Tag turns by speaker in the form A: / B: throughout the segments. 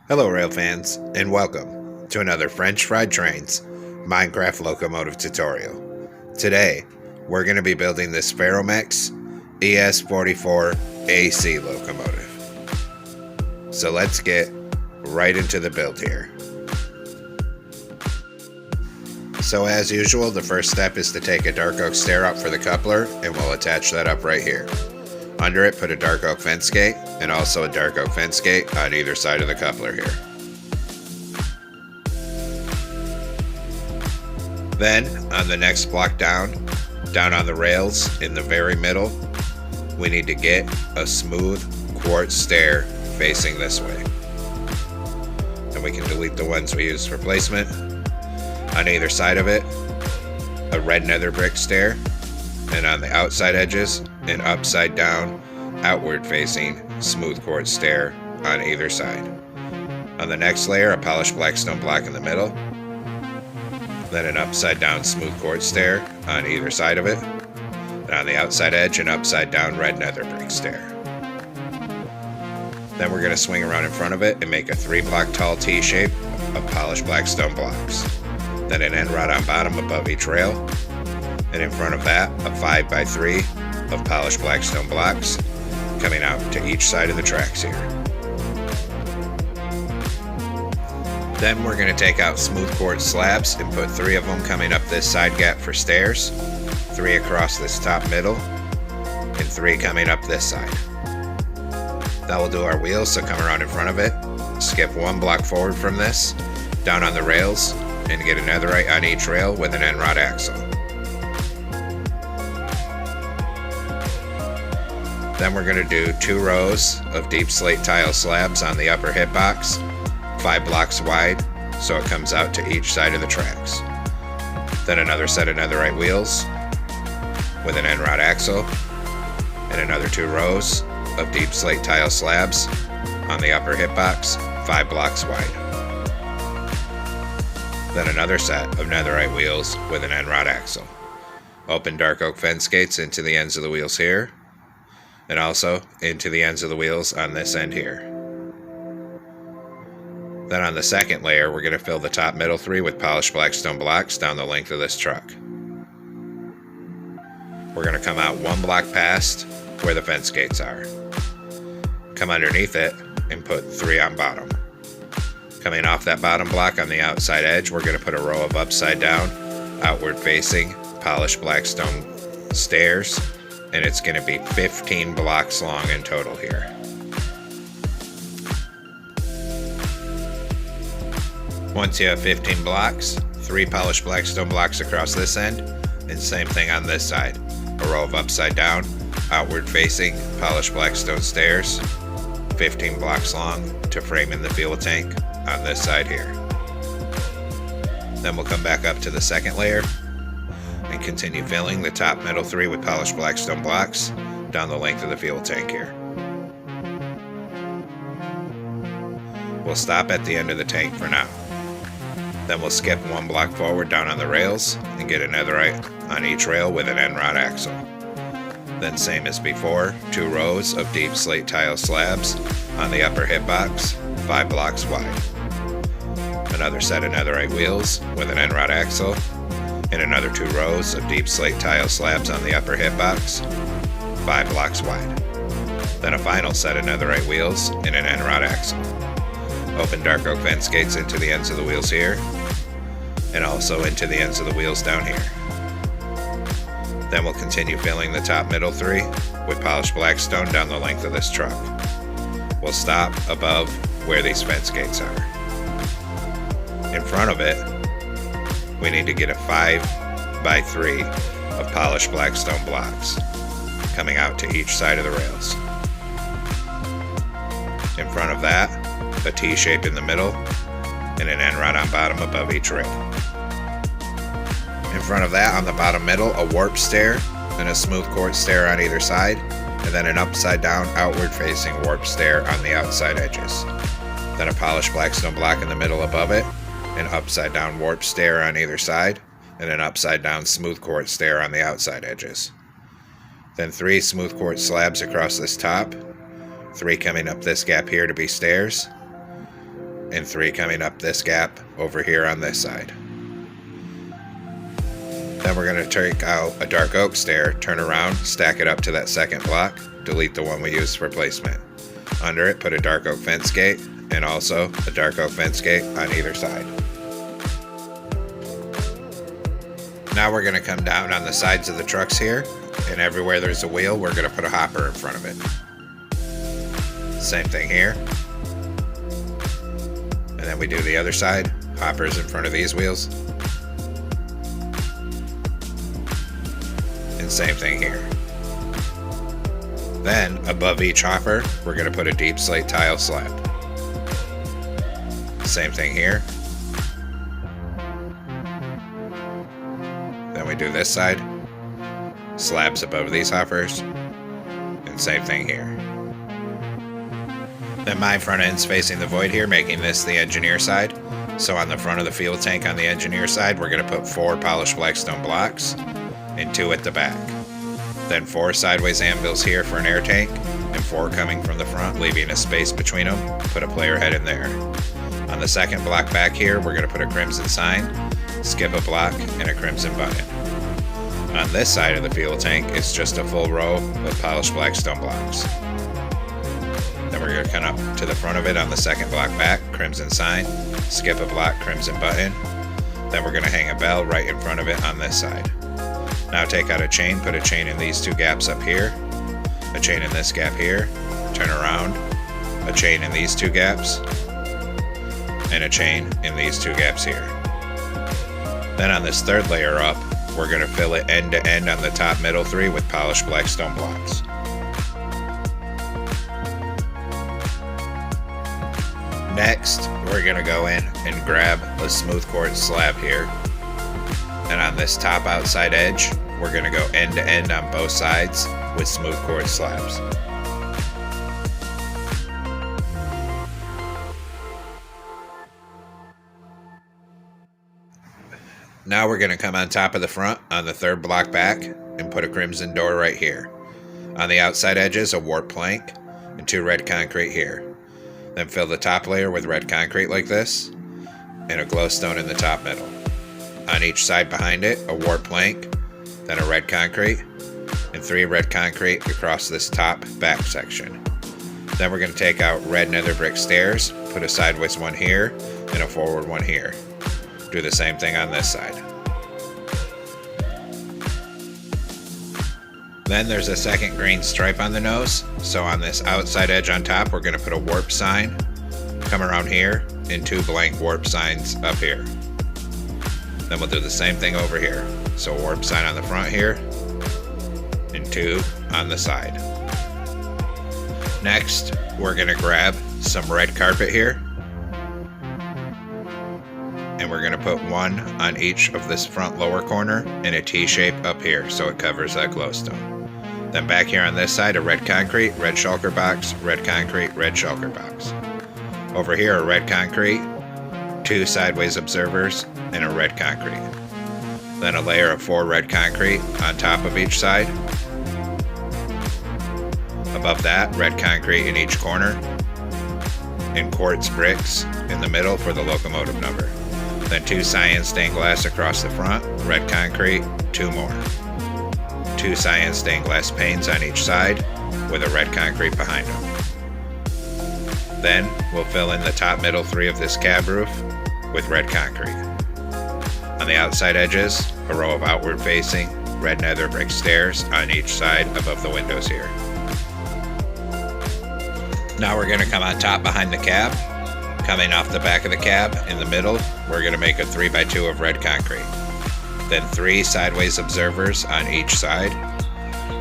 A: Hello rail fans, and welcome to another French Fried Trains Minecraft locomotive tutorial. Today, we're going to be building this Ferromex ES44AC locomotive. So let's get right into the build here. So as usual, the first step is to take a dark oak stair up for the coupler, and we'll attach that up right here. Under it, put a dark oak fence gate, and also a dark oak fence gate on either side of the coupler here. Then, on the next block down on the rails in the very middle, we need to get a smooth quartz stair facing this way. And we can delete the ones we used for placement. On either side of it, a red nether brick stair, and on the outside edges, an upside down, outward facing, smooth quartz stair on either side. On the next layer, a polished black stone block in the middle, then an upside down smooth quartz stair on either side of it, and on the outside edge, an upside down red nether brick stair. Then we're going to swing around in front of it and make a 3-block tall T shape of polished black stone blocks. Then an end rod on bottom above each rail, and in front of that, a 5x3 of polished black stone blocks coming out to each side of the tracks here. Then we're going to take out smooth quartz slabs and put 3 of them coming up this side gap for stairs, 3 across this top middle, and 3 coming up this side. That will do our wheels, so come around in front of it, skip 1 block forward from this, down on the rails, and get a netherite on each rail with an end rod axle. Then we're going to do 2 rows of deep slate tile slabs on the upper hip box, 5 blocks wide, so it comes out to each side of the tracks. Then another set of netherite wheels with an end rod axle, and another 2 rows of deep slate tile slabs on the upper hip box, 5 blocks wide. Then another set of netherite wheels with an end rod axle. Open dark oak fence gates into the ends of the wheels here, and also into the ends of the wheels on this end here. Then on the second layer, we're going to fill the top middle 3 with polished black stone blocks down the length of this truck. We're going to come out 1 block past where the fence gates are. Come underneath it and put 3 on bottom. Coming off that bottom block on the outside edge, we're going to put a row of upside down, outward facing, polished black stone stairs, and it's going to be 15 blocks long in total here. Once you have 15 blocks, 3 polished black stone blocks across this end, and same thing on this side. A row of upside down, outward facing, polished black stone stairs, 15 blocks long to frame in the fuel tank on this side here. Then we'll come back up to the second layer and continue filling the top middle 3 with polished black stone blocks down the length of the fuel tank here. We'll stop at the end of the tank for now. Then we'll skip 1 block forward down on the rails and get a netherite on each rail with an end rod axle. Then same as before, 2 rows of deep slate tile slabs on the upper hip box, 5 blocks wide. Another set of netherite wheels with an end rod axle, and another 2 rows of deep slate tile slabs on the upper hip box, 5 blocks wide. Then a final set of netherite wheels and an end rod axle. Open dark oak fence gates into the ends of the wheels here, and also into the ends of the wheels down here. Then we'll continue filling the top middle 3 with polished black stone down the length of this truck. We'll stop above where these fence gates are. In front of it, we need to get a 5x3 of polished black stone blocks coming out to each side of the rails. In front of that, a T shape in the middle, and an end rod on bottom above each rail. In front of that, on the bottom middle, a warp stair, and a smooth quartz stair on either side, and then an upside down, outward facing warp stair on the outside edges. Then a polished black stone block in the middle above it, an upside down warp stair on either side, and an upside down smooth quartz stair on the outside edges. Then 3 smooth quartz slabs across this top, 3 coming up this gap here to be stairs, and 3 coming up this gap over here on this side. Then we're going to take out a dark oak stair, turn around, stack it up to that second block, delete the one we used for placement. Under it, put a dark oak fence gate, and also a dark oak fence gate on either side. Now we're going to come down on the sides of the trucks here, and everywhere there's a wheel, we're going to put a hopper in front of it. Same thing here. And then we do the other side, hoppers in front of these wheels. And same thing here. Then, above each hopper, we're going to put a deep slate tile slab. Same thing here. Then we do this side. Slabs above these hoppers. And same thing here. Then my front end's facing the void here, making this the engineer side. So on the front of the fuel tank on the engineer side, we're going to put 4 polished blackstone blocks and 2 at the back. Then 4 sideways anvils here for an air tank, and 4 coming from the front, leaving a space between them. Put a player head in there. On the second block back here, we're going to put a crimson sign, skip a block, and a crimson button. On this side of the fuel tank, it's just a full row of polished blackstone blocks. Then we're going to come up to the front of it on the second block back, crimson sign, skip a block, crimson button. Then we're going to hang a bell right in front of it on this side. Now take out a chain, put a chain in these 2 gaps up here, a chain in this gap here, turn around, a chain in these 2 gaps, and a chain in these 2 gaps here. Then on this third layer up, we're going to fill it end to end on the top middle 3 with polished blackstone blocks. Next, we're going to go in and grab a smooth quartz slab here. And on this top outside edge, we're going to go end to end on both sides with smooth quartz slabs. Now we're going to come on top of the front on the third block back and put a crimson door right here. On the outside edges, a warp plank and 2 red concrete here. Then fill the top layer with red concrete like this and a glowstone in the top middle. On each side behind it, a warp plank, then a red concrete, and 3 red concrete across this top back section. Then we're going to take out red nether brick stairs, put a sideways one here, and a forward one here. Do the same thing on this side. Then there's a second green stripe on the nose, so on this outside edge on top, we're going to put a warp sign, come around here, and 2 blank warp signs up here. Then we'll do the same thing over here. So a warp sign on the front here, and 2 on the side. Next, we're going to grab some red carpet here, and we're going to put 1 on each of this front lower corner and a T-shape up here so it covers that glowstone. Then back here on this side, a red concrete, red shulker box, red concrete, red shulker box. Over here, a red concrete, 2 sideways observers, and a red concrete. Then a layer of 4 red concrete on top of each side. Above that, red concrete in each corner, and quartz bricks in the middle for the locomotive number. Then 2 cyan stained glass across the front, red concrete, 2 more. 2 cyan stained glass panes on each side with a red concrete behind them. Then we'll fill in the top middle 3 of this cab roof with red concrete. On the outside edges, a row of outward facing red nether brick stairs on each side above the windows here. Now we're going to come on top behind the cab. Coming off the back of the cab in the middle, we're going to make a 3x2 of red concrete. Then 3 sideways observers on each side,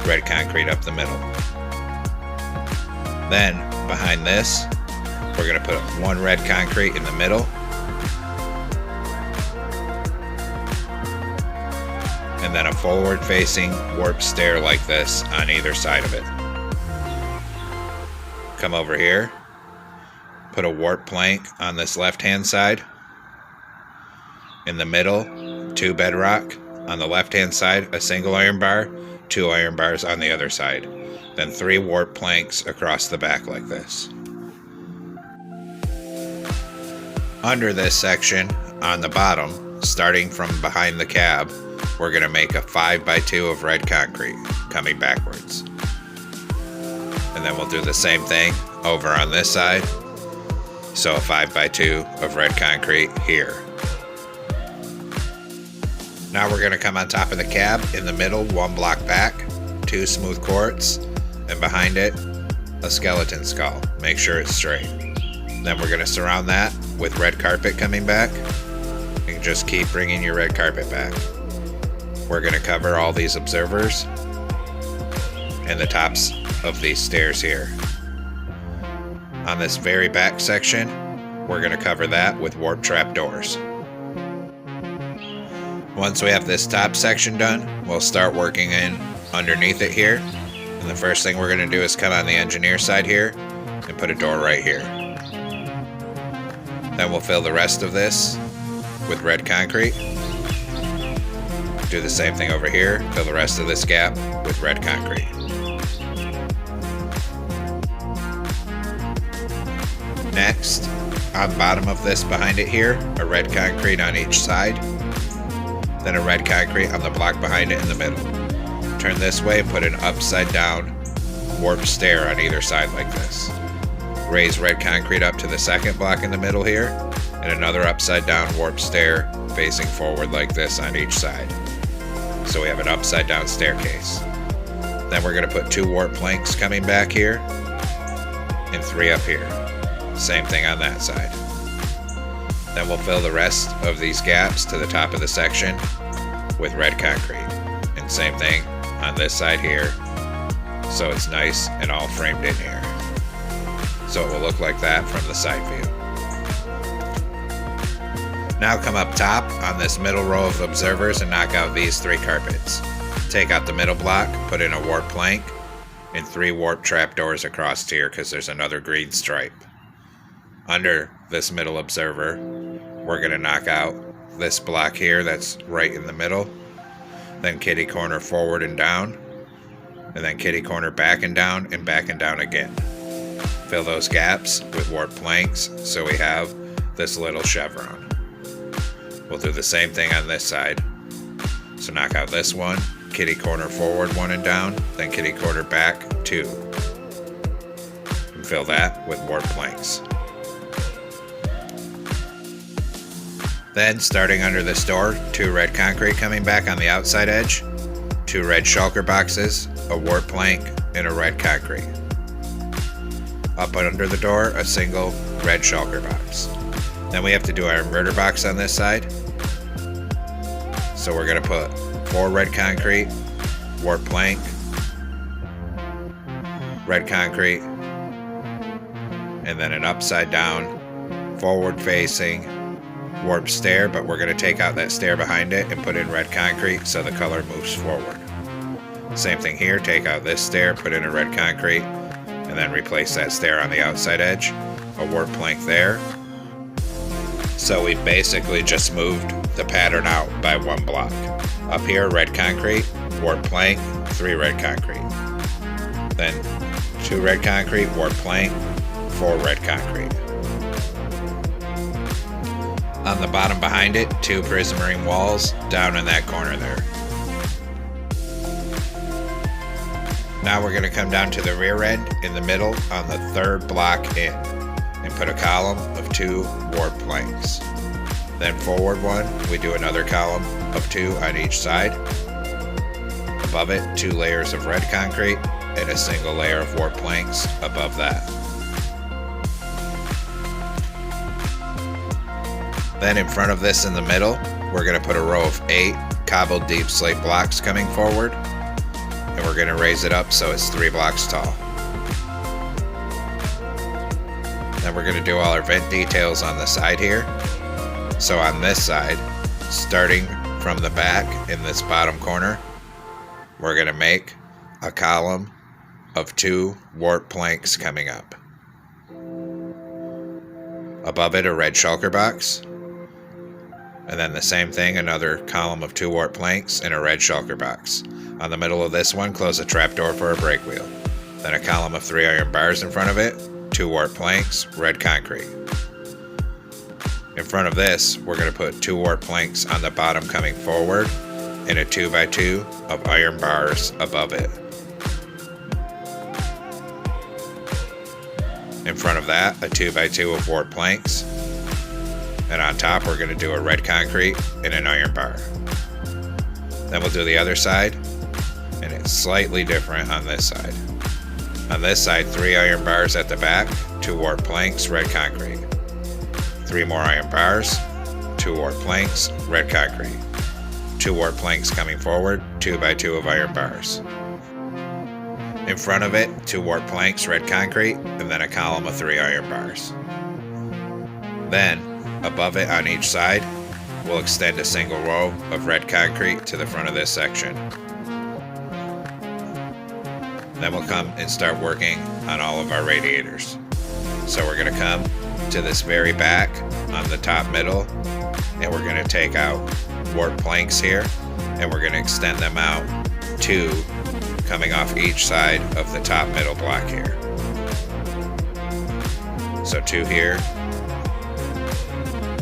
A: red concrete up the middle. Then behind this, we're going to put 1 red concrete in the middle, and then a forward-facing warp stair like this on either side of it. Come over here, put a warp plank on this left-hand side. In the middle, 2 bedrock. On the left-hand side, a single iron bar, 2 iron bars on the other side. Then 3 warp planks across the back like this. Under this section, on the bottom, starting from behind the cab, we're going to make a 5x2 of red concrete, coming backwards. And then we'll do the same thing over on this side. So a 5x2 of red concrete here. Now we're going to come on top of the cab, in the middle, 1 block back, 2 smooth quartz, and behind it, a skeleton skull. Make sure it's straight. Then we're going to surround that with red carpet coming back, and just keep bringing your red carpet back. We're going to cover all these observers and the tops of these stairs here. On this very back section, we're going to cover that with warp trap doors. Once we have this top section done, we'll start working in underneath it here. And the first thing we're going to do is come on the engineer side here and put a door right here. Then we'll fill the rest of this with red concrete. Do the same thing over here, fill the rest of this gap with red concrete. Next, on the bottom of this behind it here, a red concrete on each side. Then a red concrete on the block behind it in the middle. Turn this way and put an upside down warp stair on either side like this. Raise red concrete up to the second block in the middle here, and another upside down warp stair facing forward like this on each side. So we have an upside down staircase. Then we're going to put 2 warp planks coming back here, and 3 up here. Same thing on that side. Then we'll fill the rest of these gaps to the top of the section with red concrete. And same thing on this side here, so it's nice and all framed in here. So it will look like that from the side view. Now come up top on this middle row of observers and knock out these 3 carpets. Take out the middle block, put in a warp plank, and 3 warp trap doors across here because there's another green stripe. Under this middle observer, we're going to knock out this block here that's right in the middle, then kitty corner forward and down, and then kitty corner back and down again. Fill those gaps with warp planks so we have this little chevron. We'll do the same thing on this side. So knock out this one, kitty corner forward 1 and down, then kitty corner back 2. And fill that with warp planks. Then, starting under this door, 2 red concrete coming back on the outside edge, 2 red shulker boxes, a warp plank, and a red concrete. Up under the door, a single red shulker box. Then we have to do our inverter box on this side. So we're going to put 4 red concrete, warp plank, red concrete, and then an upside down, forward facing, warp stair, but we're going to take out that stair behind it and put in red concrete so the color moves forward. Same thing here, take out this stair, put in a red concrete, and then replace that stair on the outside edge, a warp plank there. So we basically just moved the pattern out by 1 block. Up here, red concrete, warp plank, 3 red concrete. Then 2 red concrete, warp plank, 4 red concrete. On the bottom behind it, 2 prismarine walls down in that corner there. Now we're going to come down to the rear end in the middle on the 3rd block in and put a column of 2 warp planks. Then forward 1, we do another column of 2 on each side. Above it, 2 layers of red concrete and a single layer of warp planks above that. Then in front of this in the middle, we're going to put a row of 8 cobbled deep slate blocks coming forward, and we're going to raise it up so it's 3 blocks tall. Then we're going to do all our vent details on the side here. So on this side, starting from the back in this bottom corner, we're going to make a column of 2 warp planks coming up. Above it, a red shulker box. And then the same thing, another column of 2 warp planks and a red shulker box. On the middle of this one, close a trapdoor for a brake wheel. Then a column of 3 iron bars in front of it, 2 warp planks, red concrete. In front of this, we're going to put 2 warp planks on the bottom coming forward and a 2x2 of iron bars above it. In front of that, a 2x2 of warp planks. And on top, we're going to do a red concrete and an iron bar. Then we'll do the other side, and it's slightly different on this side. On this side, 3 iron bars at the back, 2 warp planks, red concrete. 3 more iron bars, 2 warp planks, red concrete. 2 warp planks coming forward, 2x2 of iron bars. In front of it, 2 warp planks, red concrete, and then a column of 3 iron bars. Then, above it on each side, we'll extend a single row of red concrete to the front of this section. Then we'll come and start working on all of our radiators. So we're going to come to this very back on the top middle, and we're going to take out warp planks here, and we're going to extend them out 2 coming off each side of the top middle block here. So 2 here,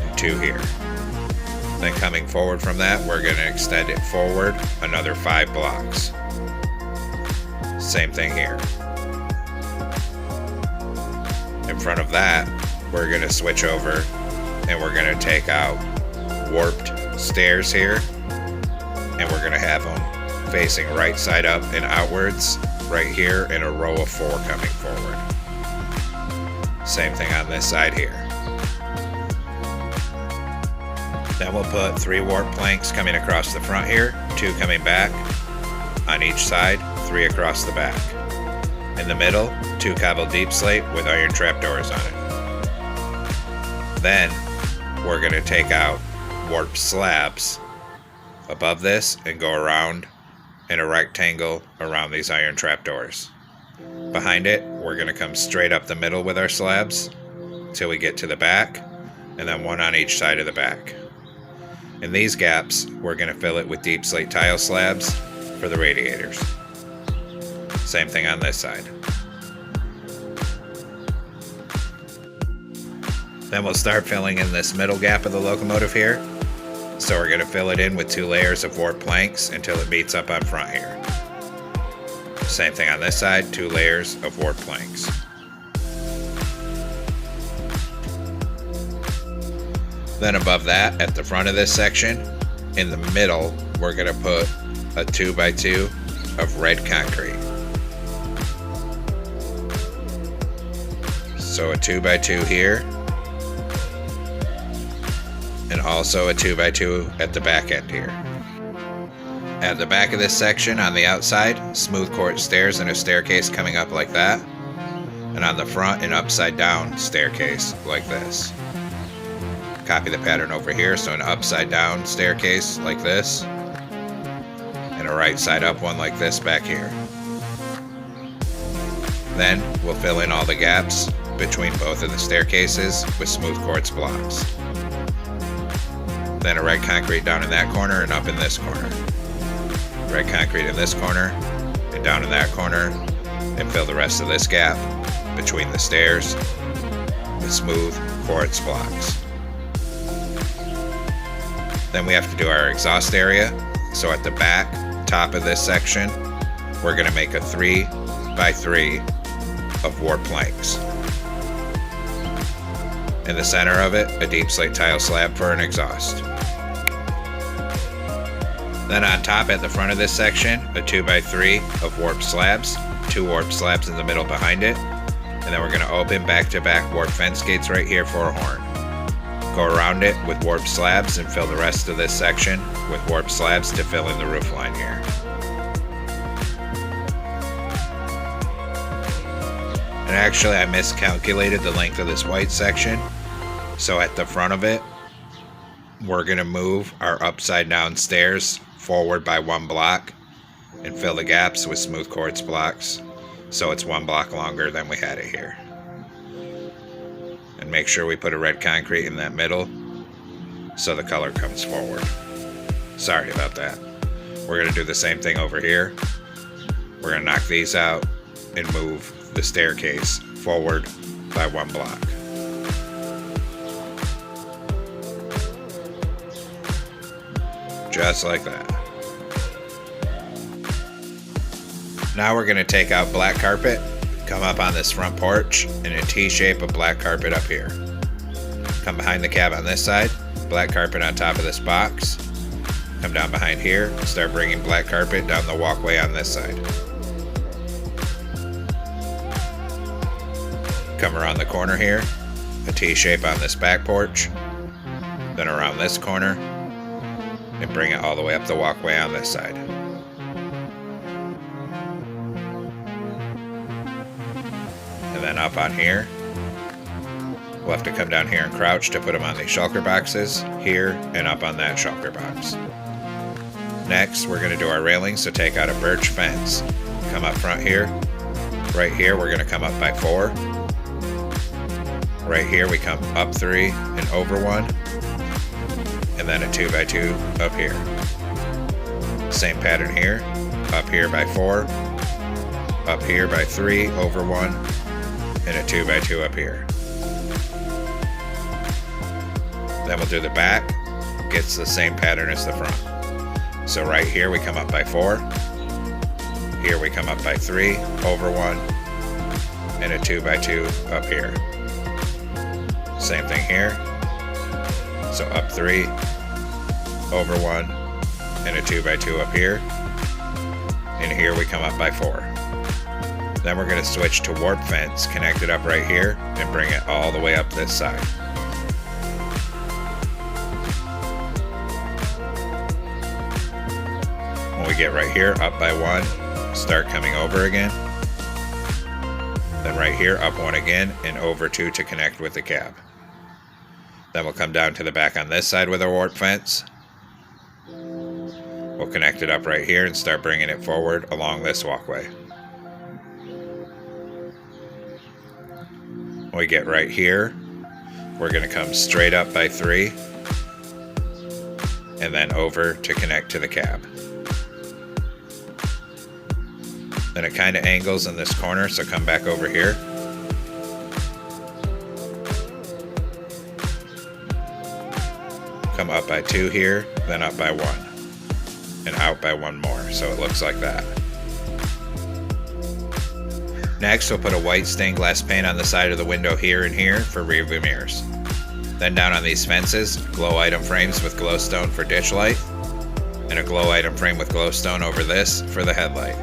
A: and 2 here. Then coming forward from that, we're going to extend it forward another 5 blocks. Same thing here. In front of that, we're going to switch over and we're going to take out warped stairs here, and we're going to have them facing right side up and outwards right here in a row of 4 coming forward. Same thing on this side here. Then we'll put 3 warp planks coming across the front here, 2 coming back on each side, 3 across the back. In the middle, 2 cobble deep slate with iron trapdoors on it. Then we're going to take out warp slabs above this and go around in a rectangle around these iron trapdoors. Behind it, we're going to come straight up the middle with our slabs till we get to the back, and then 1 on each side of the back. In these gaps, we're going to fill it with deep slate tile slabs for the radiators. Same thing on this side. Then we'll start filling in this middle gap of the locomotive here. So we're going to fill it in with 2 layers of warp planks until it meets up on front here. Same thing on this side, 2 layers of warp planks. Then above that, at the front of this section, in the middle, we're going to put a 2x2 of red concrete. So a 2x2 here, and also a 2x2 at the back end here. At the back of this section on the outside, smooth quartz stairs and a staircase coming up like that, and on the front an upside down staircase like this. Copy the pattern over here, so an upside down staircase like this, and a right side up one like this back here. Then we'll fill in all the gaps between both of the staircases with smooth quartz blocks. Then a red concrete down in that corner and up in this corner. Red concrete in this corner and down in that corner, and fill the rest of this gap between the stairs with smooth quartz blocks. Then we have to do our exhaust area. So at the back top of this section, we're going to make a 3x3 of warp planks. In the center of it, a deep slate tile slab for an exhaust. Then on top at the front of this section, a 2x3 of warp slabs, 2 warp slabs in the middle behind it, and then we're going to open back-to-back warp fence gates right here for a horn. Go around it with warp slabs and fill the rest of this section with warp slabs to fill in the roof line here. And actually I miscalculated the length of this white section. So at the front of it, we're going to move our upside down stairs forward by 1 block and fill the gaps with smooth quartz blocks. So it's 1 block longer than we had it here. And make sure we put a red concrete in that middle so the color comes forward. Sorry about that. We're going to do the same thing over here. We're going to knock these out and move the staircase forward by 1 block. just like that. Now we're going to take out black carpet, come up on this front porch in a T shape of black carpet up here. Come behind the cab on this side, black carpet on top of this box. Come down behind here, start bringing black carpet down the walkway on this side. Come around the corner here, a T shape on this back porch, then around this corner, and bring it all the way up the walkway on this side. And then up on here, we'll have to come down here and crouch to put them on these shulker boxes, here and up on that shulker box. Next, we're going to do our railings, so take out a birch fence. Come up front here. Right here, we're going to come up by 4. Right here, we come up 3 and over 1. And then a 2x2 up here. Same pattern here. Up here by 4. Up here by 3, over 1. And a 2x2 up here. Then we'll do the back. Gets the same pattern as the front. So right here we come up by 4. Here we come up by 3, over 1. And a 2x2 up here. Same thing here. So up 3, over 1, and a 2x2 up here. And here we come up by 4. Then we're going to switch to warp fence, connect it up right here, and bring it all the way up this side. When we get right here, up by 1, start coming over again. Then right here, up 1 again, and over 2 to connect with the cab. Then we'll come down to the back on this side with our warp fence. We'll connect it up right here and start bringing it forward along this walkway. When we get right here, we're going to come straight up by 3 and then over to connect to the cab. Then it kind of angles in this corner, so come back over here. Come up by 2 here, then up by 1, and out by 1 more, so it looks like that. Next, we'll put a white stained glass paint on the side of the window here and here for rear view mirrors. Then down on these fences, glow item frames with glowstone for ditch light, and a glow item frame with glowstone over this for the headlight.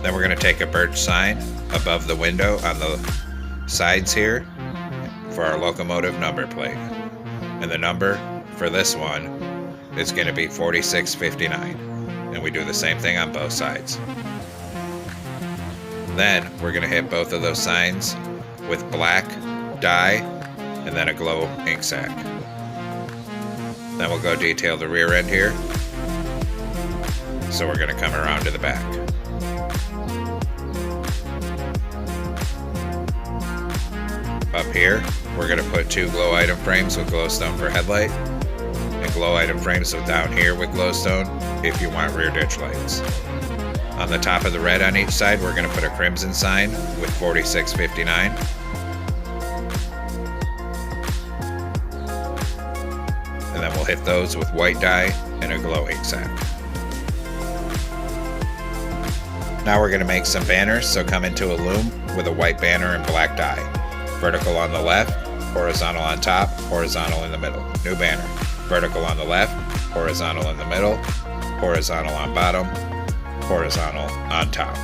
A: Then we're going to take a birch sign above the window on the sides here for our locomotive number plate. And the number for this one is going to be 4659. And we do the same thing on both sides. Then we're going to hit both of those signs with black dye and then a glow ink sac. Then we'll go detail the rear end here. So we're going to come around to the back. Up here, we're going to put 2 glow item frames with glowstone for headlight, and glow item frames down here with glowstone if you want rear ditch lights. On the top of the red on each side, we're going to put a crimson sign with 4659. And then we'll hit those with white dye and a glow ink sac. Now we're going to make some banners, so come into a loom with a white banner and black dye. Vertical on the left, horizontal on top, horizontal in the middle. New banner. Vertical on the left, horizontal in the middle, horizontal on bottom, horizontal on top.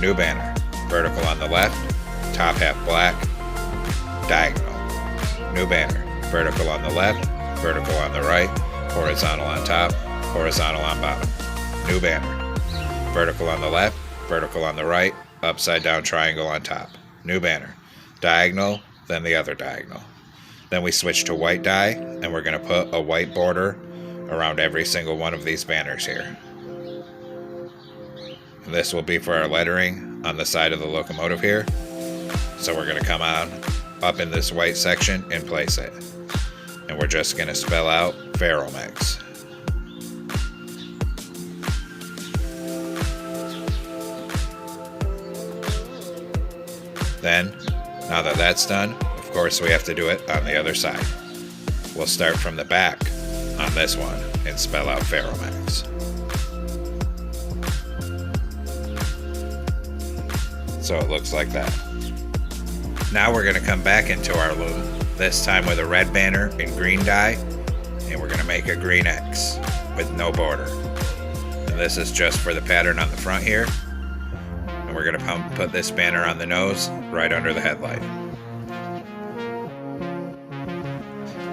A: New banner. Vertical on the left, top half black, diagonal. New banner. Vertical on the left, vertical on the right, horizontal on top, horizontal on bottom. New banner. Vertical on the left, vertical on the right, upside down triangle on top. New banner. Diagonal, then the other diagonal. Then we switch to white dye, and we're going to put a white border around every single one of these banners here. And this will be for our lettering on the side of the locomotive here. So we're going to come on up in this white section and place it. And we're just going to spell out Ferromex. Then, now that that's done, of course we have to do it on the other side. We'll start from the back on this one and spell out Ferromex. So it looks like that. Now we're going to come back into our loom, this time with a red banner in green dye, and we're going to make a green X with no border. And this is just for the pattern on the front here. And we're going to put this banner on the nose right under the headlight.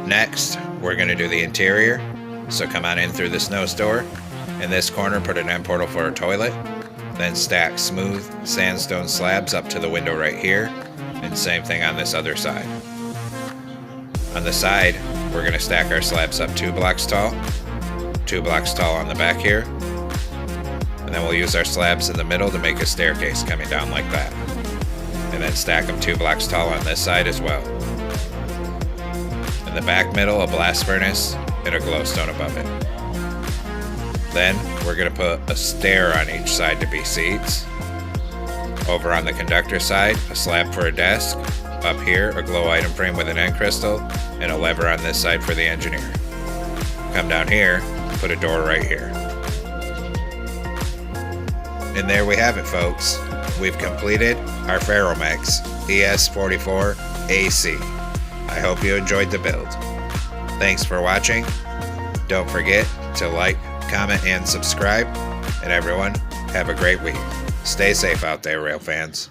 A: Next, we're going to do the interior. So come on in through this nose door. In this corner, put an end portal for a toilet. Then stack smooth sandstone slabs up to the window right here. And same thing on this other side. On the side, we're going to stack our slabs up 2 blocks tall. 2 blocks tall on the back here. And then we'll use our slabs in the middle to make a staircase coming down like that. And then stack them 2 blocks tall on this side as well. In the back middle, a blast furnace and a glowstone above it. Then we're going to put a stair on each side to be seats. Over on the conductor side, a slab for a desk. Up here, a glow item frame with an end crystal, and a lever on this side for the engineer. Come down here, put a door right here. And there we have it, folks. We've completed our Ferromex ES44AC. I hope you enjoyed the build. Thanks for watching. Don't forget to like, comment, and subscribe. And everyone, have a great week. Stay safe out there, rail fans.